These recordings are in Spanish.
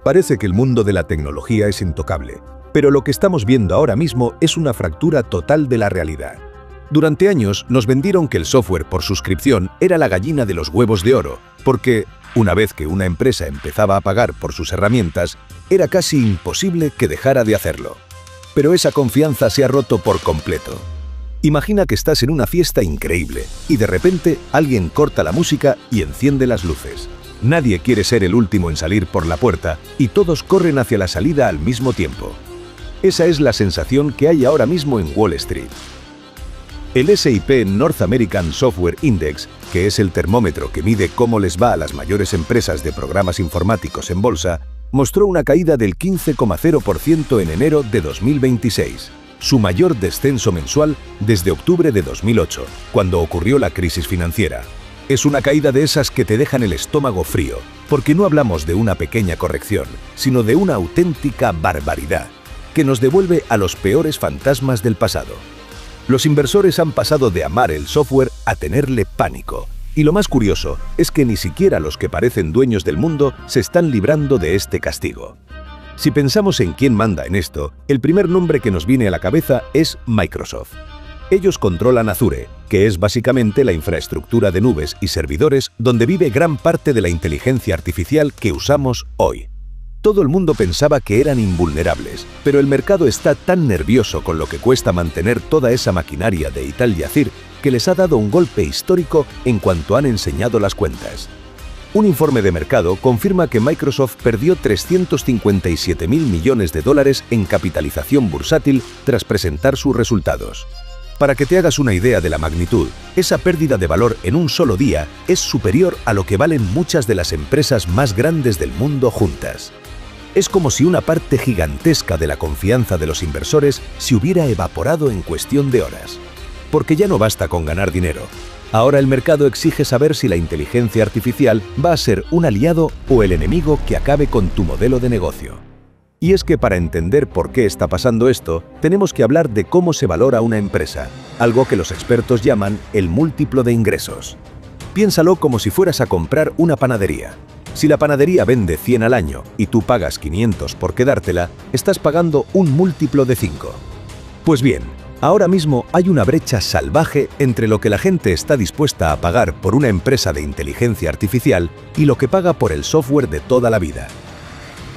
Parece que el mundo de la tecnología es intocable, pero lo que estamos viendo ahora mismo es una fractura total de la realidad. Durante años nos vendieron que el software por suscripción era la gallina de los huevos de oro, porque, una vez que una empresa empezaba a pagar por sus herramientas, era casi imposible que dejara de hacerlo. Pero esa confianza se ha roto por completo. Imagina que estás en una fiesta increíble y de repente alguien corta la música y enciende las luces. Nadie quiere ser el último en salir por la puerta y todos corren hacia la salida al mismo tiempo. Esa es la sensación que hay ahora mismo en Wall Street. El S&P North American Software Index, que es el termómetro que mide cómo les va a las mayores empresas de programas informáticos en bolsa, mostró una caída del 15,0% en enero de 2026, su mayor descenso mensual desde octubre de 2008, cuando ocurrió la crisis financiera. Es una caída de esas que te dejan el estómago frío, porque no hablamos de una pequeña corrección, sino de una auténtica barbaridad, que nos devuelve a los peores fantasmas del pasado. Los inversores han pasado de amar el software a tenerle pánico, y lo más curioso es que ni siquiera los que parecen dueños del mundo se están librando de este castigo. Si pensamos en quién manda en esto, el primer nombre que nos viene a la cabeza es Microsoft. Ellos controlan Azure, que es básicamente la infraestructura de nubes y servidores donde vive gran parte de la inteligencia artificial que usamos hoy. Todo el mundo pensaba que eran invulnerables, pero el mercado está tan nervioso con lo que cuesta mantener toda esa maquinaria de Ital Yacir que les ha dado un golpe histórico en cuanto han enseñado las cuentas. Un informe de mercado confirma que Microsoft perdió 357.000 millones de dólares en capitalización bursátil tras presentar sus resultados. Para que te hagas una idea de la magnitud, esa pérdida de valor en un solo día es superior a lo que valen muchas de las empresas más grandes del mundo juntas. Es como si una parte gigantesca de la confianza de los inversores se hubiera evaporado en cuestión de horas. Porque ya no basta con ganar dinero. Ahora el mercado exige saber si la inteligencia artificial va a ser un aliado o el enemigo que acabe con tu modelo de negocio. Y es que para entender por qué está pasando esto, tenemos que hablar de cómo se valora una empresa, algo que los expertos llaman el múltiplo de ingresos. Piénsalo como si fueras a comprar una panadería. Si la panadería vende 100 al año y tú pagas 500 por quedártela, estás pagando un múltiplo de 5. Pues bien, ahora mismo hay una brecha salvaje entre lo que la gente está dispuesta a pagar por una empresa de inteligencia artificial y lo que paga por el software de toda la vida.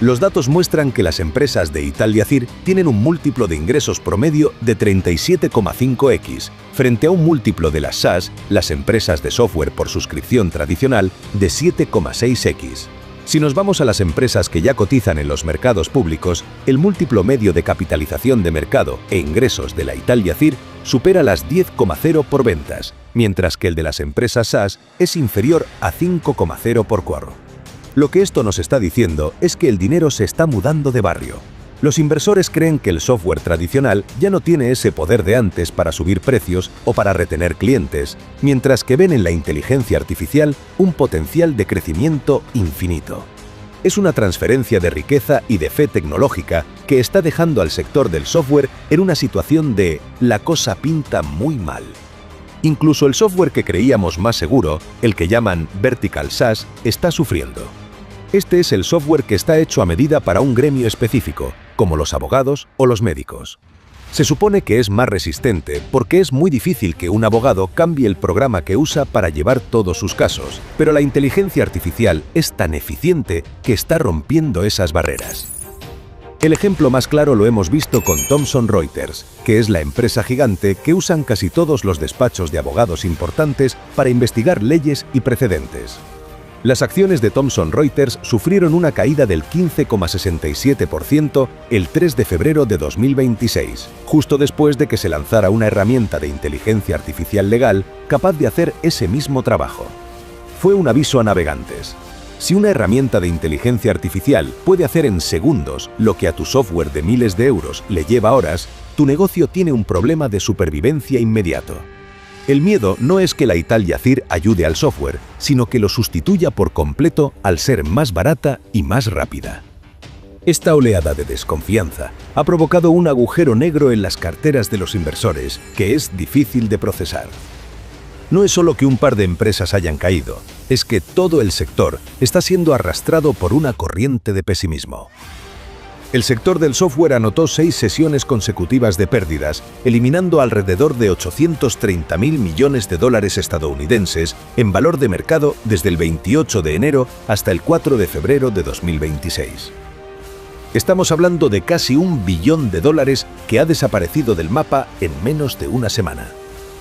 Los datos muestran que las empresas de Ital Yacir tienen un múltiplo de ingresos promedio de 37,5x, frente a un múltiplo de las SaaS, las empresas de software por suscripción tradicional, de 7,6x. Si nos vamos a las empresas que ya cotizan en los mercados públicos, el múltiplo medio de capitalización de mercado e ingresos de la Ital Yacir supera las 10,0 por ventas, mientras que el de las empresas SaaS es inferior a 5,0 por cuarro. Lo que esto nos está diciendo es que el dinero se está mudando de barrio. Los inversores creen que el software tradicional ya no tiene ese poder de antes para subir precios o para retener clientes, mientras que ven en la inteligencia artificial un potencial de crecimiento infinito. Es una transferencia de riqueza y de fe tecnológica que está dejando al sector del software en una situación de «la cosa pinta muy mal». Incluso el software que creíamos más seguro, el que llaman Vertical SaaS, está sufriendo. Este es el software que está hecho a medida para un gremio específico, como los abogados o los médicos. Se supone que es más resistente porque es muy difícil que un abogado cambie el programa que usa para llevar todos sus casos, pero la inteligencia artificial es tan eficiente que está rompiendo esas barreras. El ejemplo más claro lo hemos visto con Thomson Reuters, que es la empresa gigante que usan casi todos los despachos de abogados importantes para investigar leyes y precedentes. Las acciones de Thomson Reuters sufrieron una caída del 15,67% el 3 de febrero de 2026, justo después de que se lanzara una herramienta de inteligencia artificial legal capaz de hacer ese mismo trabajo. Fue un aviso a navegantes. Si una herramienta de inteligencia artificial puede hacer en segundos lo que a tu software de miles de euros le lleva horas, tu negocio tiene un problema de supervivencia inmediato. El miedo no es que la Ital Yacir ayude al software, sino que lo sustituya por completo al ser más barata y más rápida. Esta oleada de desconfianza ha provocado un agujero negro en las carteras de los inversores que es difícil de procesar. No es solo que un par de empresas hayan caído, es que todo el sector está siendo arrastrado por una corriente de pesimismo. El sector del software anotó 6 sesiones consecutivas de pérdidas, eliminando alrededor de 830.000 millones de dólares estadounidenses en valor de mercado desde el 28 de enero hasta el 4 de febrero de 2026. Estamos hablando de casi $1 billón que ha desaparecido del mapa en menos de una semana.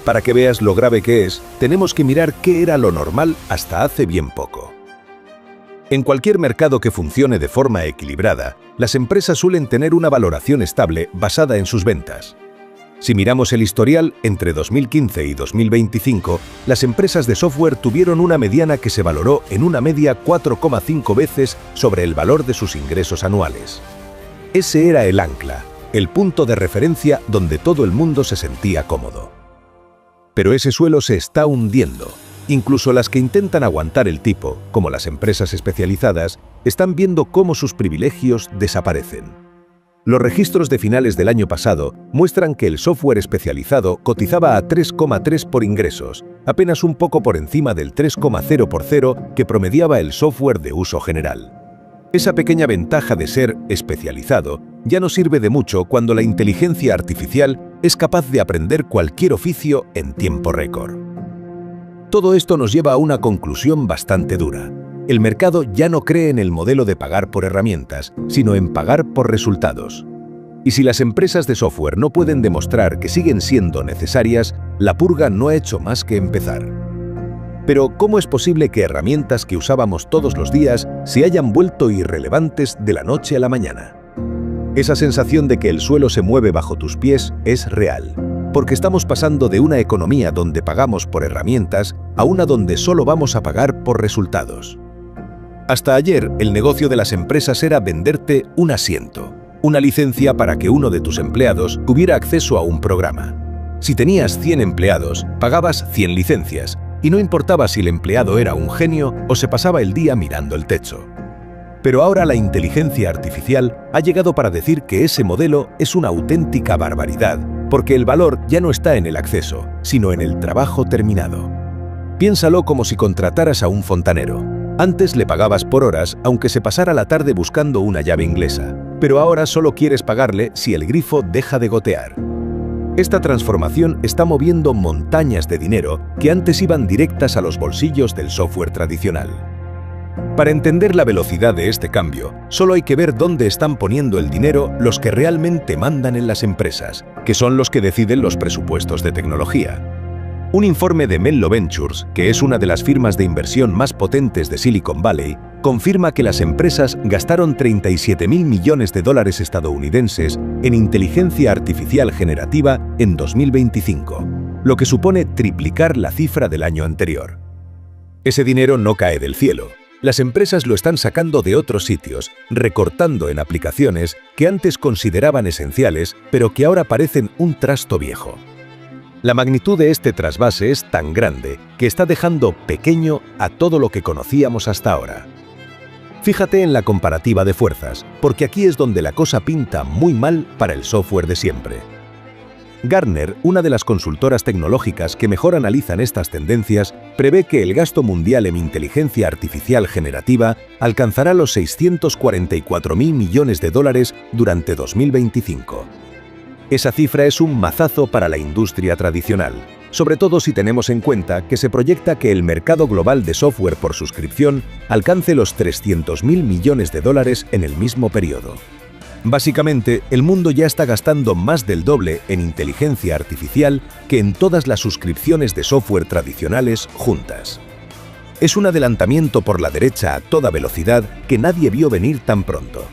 Para que veas lo grave que es, tenemos que mirar qué era lo normal hasta hace bien poco. En cualquier mercado que funcione de forma equilibrada, las empresas suelen tener una valoración estable basada en sus ventas. Si miramos el historial, entre 2015 y 2025, las empresas de software tuvieron una mediana que se valoró en una media 4,5 veces sobre el valor de sus ingresos anuales. Ese era el ancla, el punto de referencia donde todo el mundo se sentía cómodo. Pero ese suelo se está hundiendo. Incluso las que intentan aguantar el tipo, como las empresas especializadas, están viendo cómo sus privilegios desaparecen. Los registros de finales del año pasado muestran que el software especializado cotizaba a 3,3 por ingresos, apenas un poco por encima del 3,0 que promediaba el software de uso general. Esa pequeña ventaja de ser especializado ya no sirve de mucho cuando la inteligencia artificial es capaz de aprender cualquier oficio en tiempo récord. Todo esto nos lleva a una conclusión bastante dura. El mercado ya no cree en el modelo de pagar por herramientas, sino en pagar por resultados. Y si las empresas de software no pueden demostrar que siguen siendo necesarias, la purga no ha hecho más que empezar. Pero, ¿cómo es posible que herramientas que usábamos todos los días se hayan vuelto irrelevantes de la noche a la mañana? Esa sensación de que el suelo se mueve bajo tus pies es real, porque estamos pasando de una economía donde pagamos por herramientas a una donde solo vamos a pagar por resultados. Hasta ayer, el negocio de las empresas era venderte un asiento, una licencia para que uno de tus empleados tuviera acceso a un programa. Si tenías 100 empleados, pagabas 100 licencias, y no importaba si el empleado era un genio o se pasaba el día mirando el techo. Pero ahora la inteligencia artificial ha llegado para decir que ese modelo es una auténtica barbaridad, porque el valor ya no está en el acceso, sino en el trabajo terminado. Piénsalo como si contrataras a un fontanero. Antes le pagabas por horas, aunque se pasara la tarde buscando una llave inglesa, pero ahora solo quieres pagarle si el grifo deja de gotear. Esta transformación está moviendo montañas de dinero que antes iban directas a los bolsillos del software tradicional. Para entender la velocidad de este cambio, solo hay que ver dónde están poniendo el dinero los que realmente mandan en las empresas, que son los que deciden los presupuestos de tecnología. Un informe de Menlo Ventures, que es una de las firmas de inversión más potentes de Silicon Valley, confirma que las empresas gastaron 37.000 millones de dólares estadounidenses en inteligencia artificial generativa en 2025, lo que supone triplicar la cifra del año anterior. Ese dinero no cae del cielo. Las empresas lo están sacando de otros sitios, recortando en aplicaciones que antes consideraban esenciales, pero que ahora parecen un trasto viejo. La magnitud de este trasvase es tan grande que está dejando pequeño a todo lo que conocíamos hasta ahora. Fíjate en la comparativa de fuerzas, porque aquí es donde la cosa pinta muy mal para el software de siempre. Gartner, una de las consultoras tecnológicas que mejor analizan estas tendencias, prevé que el gasto mundial en inteligencia artificial generativa alcanzará los 644.000 millones de dólares durante 2025. Esa cifra es un mazazo para la industria tradicional, sobre todo si tenemos en cuenta que se proyecta que el mercado global de software por suscripción alcance los 300.000 millones de dólares en el mismo periodo. Básicamente, el mundo ya está gastando más del doble en inteligencia artificial que en todas las suscripciones de software tradicionales juntas. Es un adelantamiento por la derecha a toda velocidad que nadie vio venir tan pronto.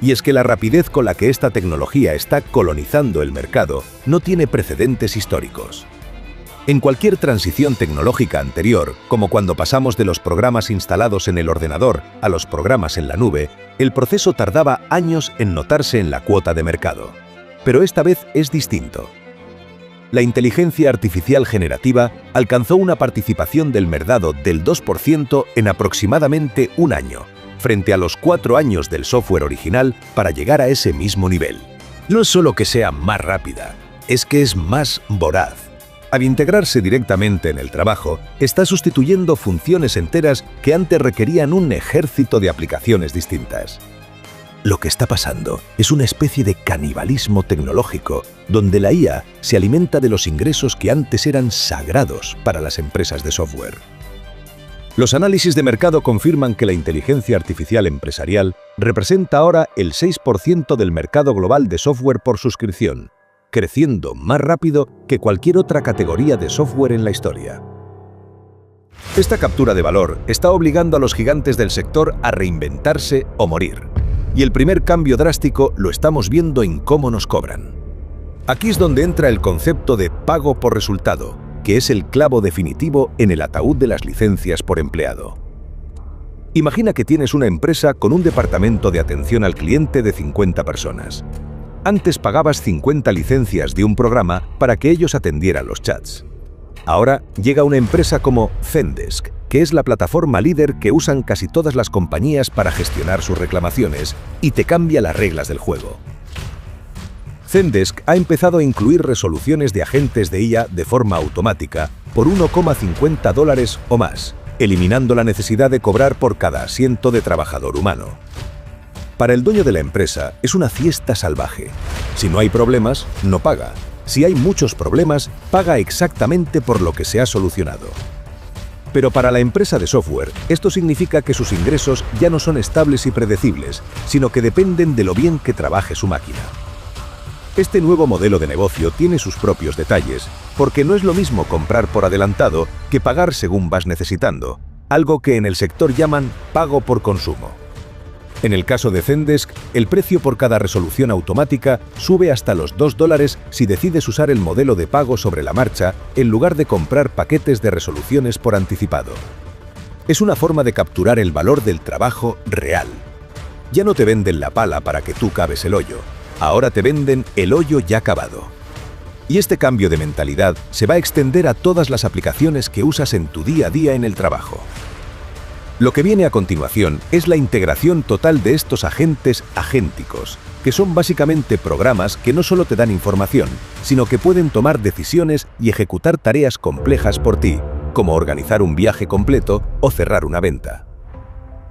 Y es que la rapidez con la que esta tecnología está colonizando el mercado no tiene precedentes históricos. En cualquier transición tecnológica anterior, como cuando pasamos de los programas instalados en el ordenador a los programas en la nube, el proceso tardaba años en notarse en la cuota de mercado. Pero esta vez es distinto. La inteligencia artificial generativa alcanzó una participación del mercado del 2% en aproximadamente un año, frente a los 4 años del software original para llegar a ese mismo nivel. No es solo que sea más rápida, es que es más voraz. Al integrarse directamente en el trabajo, está sustituyendo funciones enteras que antes requerían un ejército de aplicaciones distintas. Lo que está pasando es una especie de canibalismo tecnológico, donde la IA se alimenta de los ingresos que antes eran sagrados para las empresas de software. Los análisis de mercado confirman que la inteligencia artificial empresarial representa ahora el 6% del mercado global de software por suscripción, creciendo más rápido que cualquier otra categoría de software en la historia. Esta captura de valor está obligando a los gigantes del sector a reinventarse o morir. Y el primer cambio drástico lo estamos viendo en cómo nos cobran. Aquí es donde entra el concepto de pago por resultado, que es el clavo definitivo en el ataúd de las licencias por empleado. Imagina que tienes una empresa con un departamento de atención al cliente de 50 personas. Antes pagabas 50 licencias de un programa para que ellos atendieran los chats. Ahora llega una empresa como Zendesk, que es la plataforma líder que usan casi todas las compañías para gestionar sus reclamaciones, y te cambia las reglas del juego. Zendesk ha empezado a incluir resoluciones de agentes de IA de forma automática por $1,50 o más, eliminando la necesidad de cobrar por cada asiento de trabajador humano. Para el dueño de la empresa es una fiesta salvaje. Si no hay problemas, no paga. Si hay muchos problemas, paga exactamente por lo que se ha solucionado. Pero para la empresa de software, esto significa que sus ingresos ya no son estables y predecibles, sino que dependen de lo bien que trabaje su máquina. Este nuevo modelo de negocio tiene sus propios detalles, porque no es lo mismo comprar por adelantado que pagar según vas necesitando, algo que en el sector llaman pago por consumo. En el caso de Zendesk, el precio por cada resolución automática sube hasta los $2 si decides usar el modelo de pago sobre la marcha en lugar de comprar paquetes de resoluciones por anticipado. Es una forma de capturar el valor del trabajo real. Ya no te venden la pala para que tú caves el hoyo, ahora te venden el hoyo ya cavado. Y este cambio de mentalidad se va a extender a todas las aplicaciones que usas en tu día a día en el trabajo. Lo que viene a continuación es la integración total de estos agentes agénticos, que son básicamente programas que no solo te dan información, sino que pueden tomar decisiones y ejecutar tareas complejas por ti, como organizar un viaje completo o cerrar una venta.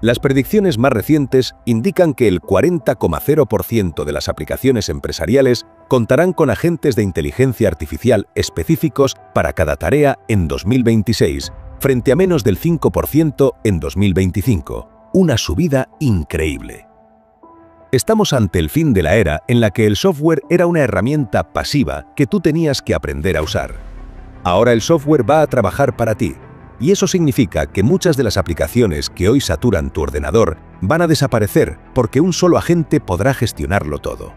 Las predicciones más recientes indican que el 40,0% de las aplicaciones empresariales contarán con agentes de inteligencia artificial específicos para cada tarea en 2026, frente a menos del 5% en 2025, una subida increíble. Estamos ante el fin de la era en la que el software era una herramienta pasiva que tú tenías que aprender a usar. Ahora el software va a trabajar para ti, y eso significa que muchas de las aplicaciones que hoy saturan tu ordenador van a desaparecer porque un solo agente podrá gestionarlo todo.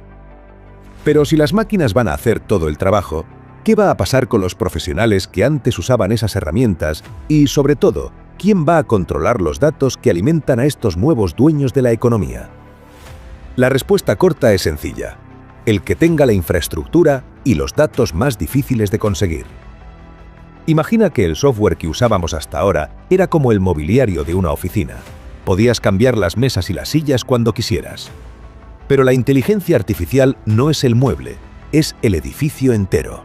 Pero si las máquinas van a hacer todo el trabajo, ¿qué va a pasar con los profesionales que antes usaban esas herramientas? Y, sobre todo, ¿quién va a controlar los datos que alimentan a estos nuevos dueños de la economía? La respuesta corta es sencilla: el que tenga la infraestructura y los datos más difíciles de conseguir. Imagina que el software que usábamos hasta ahora era como el mobiliario de una oficina. Podías cambiar las mesas y las sillas cuando quisieras. Pero la inteligencia artificial no es el mueble, es el edificio entero.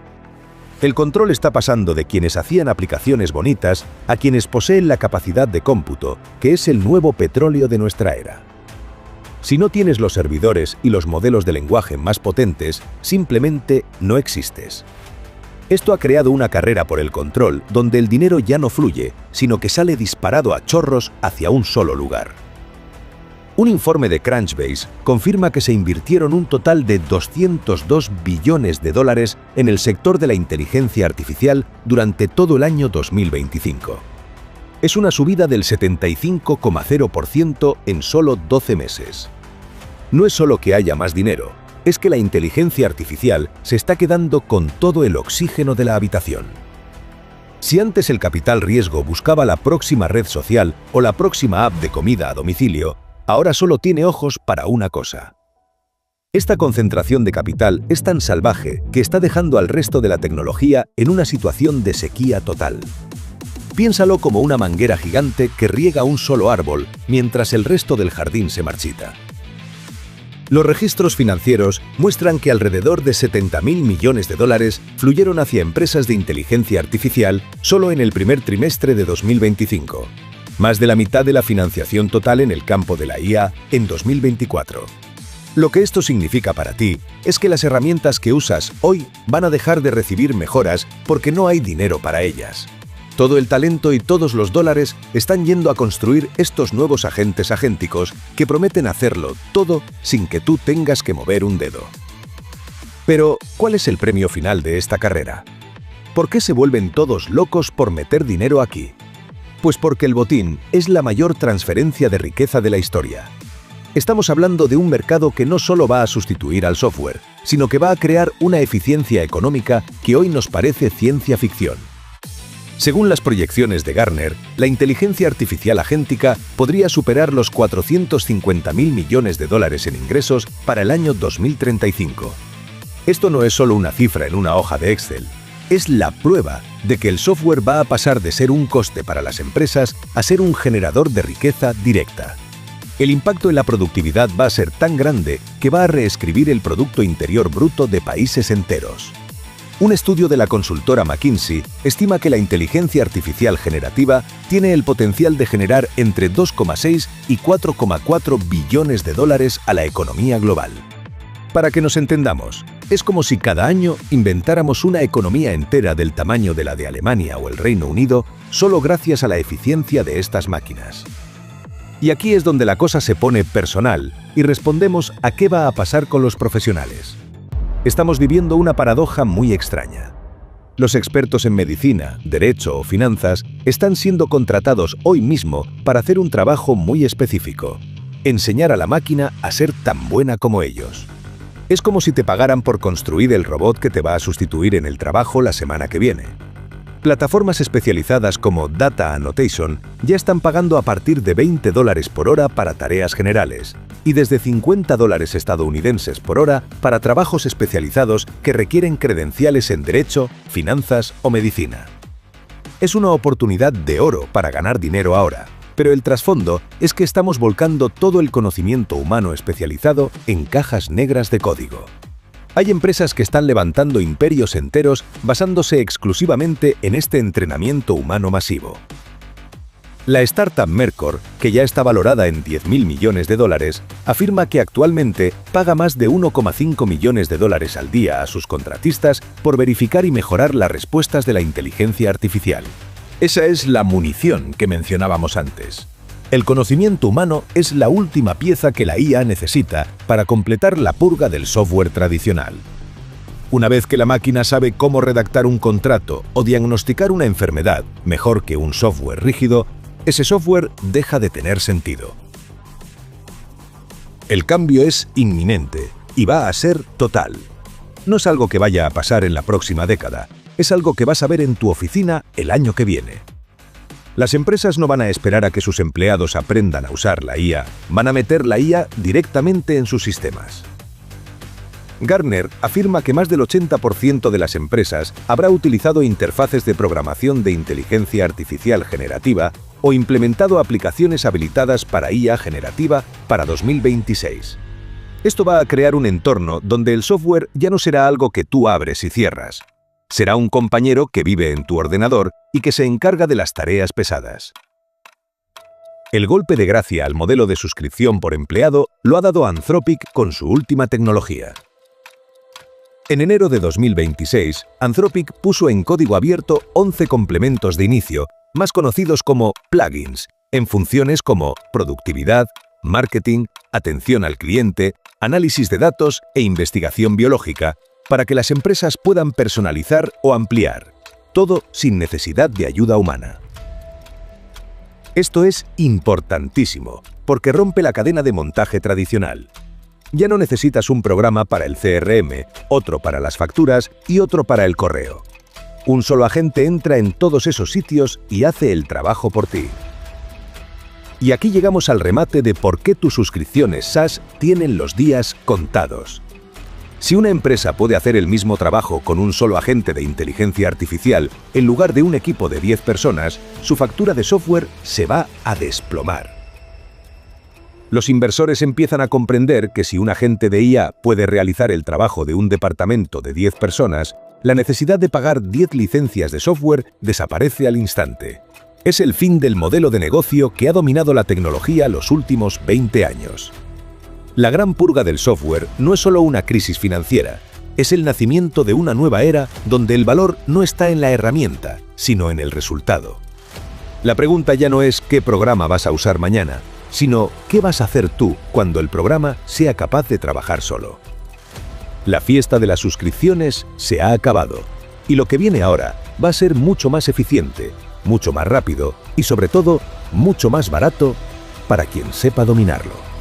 El control está pasando de quienes hacían aplicaciones bonitas a quienes poseen la capacidad de cómputo, que es el nuevo petróleo de nuestra era. Si no tienes los servidores y los modelos de lenguaje más potentes, simplemente no existes. Esto ha creado una carrera por el control donde el dinero ya no fluye, sino que sale disparado a chorros hacia un solo lugar. Un informe de Crunchbase confirma que se invirtieron un total de $202 billones en el sector de la inteligencia artificial durante todo el año 2025. Es una subida del 75,0% en solo 12 meses. No es solo que haya más dinero, es que la inteligencia artificial se está quedando con todo el oxígeno de la habitación. Si antes el capital riesgo buscaba la próxima red social o la próxima app de comida a domicilio, ahora solo tiene ojos para una cosa. Esta concentración de capital es tan salvaje que está dejando al resto de la tecnología en una situación de sequía total. Piénsalo como una manguera gigante que riega un solo árbol mientras el resto del jardín se marchita. Los registros financieros muestran que alrededor de 70.000 millones de dólares fluyeron hacia empresas de inteligencia artificial solo en el primer trimestre de 2025, más de la mitad de la financiación total en el campo de la IA en 2024. Lo que esto significa para ti es que las herramientas que usas hoy van a dejar de recibir mejoras porque no hay dinero para ellas. Todo el talento y todos los dólares están yendo a construir estos nuevos agentes agénticos que prometen hacerlo todo sin que tú tengas que mover un dedo. Pero, ¿cuál es el premio final de esta carrera? ¿Por qué se vuelven todos locos por meter dinero aquí? Pues porque el botín es la mayor transferencia de riqueza de la historia. Estamos hablando de un mercado que no solo va a sustituir al software, sino que va a crear una eficiencia económica que hoy nos parece ciencia ficción. Según las proyecciones de Gartner, la inteligencia artificial agéntica podría superar los 450.000 millones de dólares en ingresos para el año 2035. Esto no es solo una cifra en una hoja de Excel, es la prueba de que el software va a pasar de ser un coste para las empresas a ser un generador de riqueza directa. El impacto en la productividad va a ser tan grande que va a reescribir el Producto Interior Bruto de países enteros. Un estudio de la consultora McKinsey estima que la inteligencia artificial generativa tiene el potencial de generar entre 2,6 y 4,4 billones de dólares a la economía global. Para que nos entendamos, es como si cada año inventáramos una economía entera del tamaño de la de Alemania o el Reino Unido solo gracias a la eficiencia de estas máquinas. Y aquí es donde la cosa se pone personal y respondemos a qué va a pasar con los profesionales. Estamos viviendo una paradoja muy extraña. Los expertos en medicina, derecho o finanzas están siendo contratados hoy mismo para hacer un trabajo muy específico: enseñar a la máquina a ser tan buena como ellos. Es como si te pagaran por construir el robot que te va a sustituir en el trabajo la semana que viene. Plataformas especializadas como Data Annotation ya están pagando a partir de $20 por hora para tareas generales y desde $50 estadounidenses por hora para trabajos especializados que requieren credenciales en derecho, finanzas o medicina. Es una oportunidad de oro para ganar dinero ahora, pero el trasfondo es que estamos volcando todo el conocimiento humano especializado en cajas negras de código. Hay empresas que están levantando imperios enteros basándose exclusivamente en este entrenamiento humano masivo. La startup Mercor, que ya está valorada en $10.000 millones, afirma que actualmente paga más de $1,5 millones al día a sus contratistas por verificar y mejorar las respuestas de la inteligencia artificial. Esa es la munición que mencionábamos antes. El conocimiento humano es la última pieza que la IA necesita para completar la purga del software tradicional. Una vez que la máquina sabe cómo redactar un contrato o diagnosticar una enfermedad mejor que un software rígido, ese software deja de tener sentido. El cambio es inminente y va a ser total. No es algo que vaya a pasar en la próxima década, es algo que vas a ver en tu oficina el año que viene. Las empresas no van a esperar a que sus empleados aprendan a usar la IA, van a meter la IA directamente en sus sistemas. Gartner afirma que más del 80% de las empresas habrá utilizado interfaces de programación de inteligencia artificial generativa o implementado aplicaciones habilitadas para IA generativa para 2026. Esto va a crear un entorno donde el software ya no será algo que tú abres y cierras. Será un compañero que vive en tu ordenador y que se encarga de las tareas pesadas. El golpe de gracia al modelo de suscripción por empleado lo ha dado Anthropic con su última tecnología. En enero de 2026, Anthropic puso en código abierto 11 complementos de inicio, más conocidos como plugins, en funciones como productividad, marketing, atención al cliente, análisis de datos e investigación biológica, para que las empresas puedan personalizar o ampliar, todo sin necesidad de ayuda humana. Esto es importantísimo, porque rompe la cadena de montaje tradicional. Ya no necesitas un programa para el CRM, otro para las facturas y otro para el correo. Un solo agente entra en todos esos sitios y hace el trabajo por ti. Y aquí llegamos al remate de por qué tus suscripciones SaaS tienen los días contados. Si una empresa puede hacer el mismo trabajo con un solo agente de inteligencia artificial en lugar de un equipo de 10 personas, su factura de software se va a desplomar. Los inversores empiezan a comprender que si un agente de IA puede realizar el trabajo de un departamento de 10 personas, la necesidad de pagar 10 licencias de software desaparece al instante. Es el fin del modelo de negocio que ha dominado la tecnología los últimos 20 años. La gran purga del software no es solo una crisis financiera, es el nacimiento de una nueva era donde el valor no está en la herramienta, sino en el resultado. La pregunta ya no es qué programa vas a usar mañana, sino qué vas a hacer tú cuando el programa sea capaz de trabajar solo. La fiesta de las suscripciones se ha acabado, y lo que viene ahora va a ser mucho más eficiente, mucho más rápido y sobre todo mucho más barato para quien sepa dominarlo.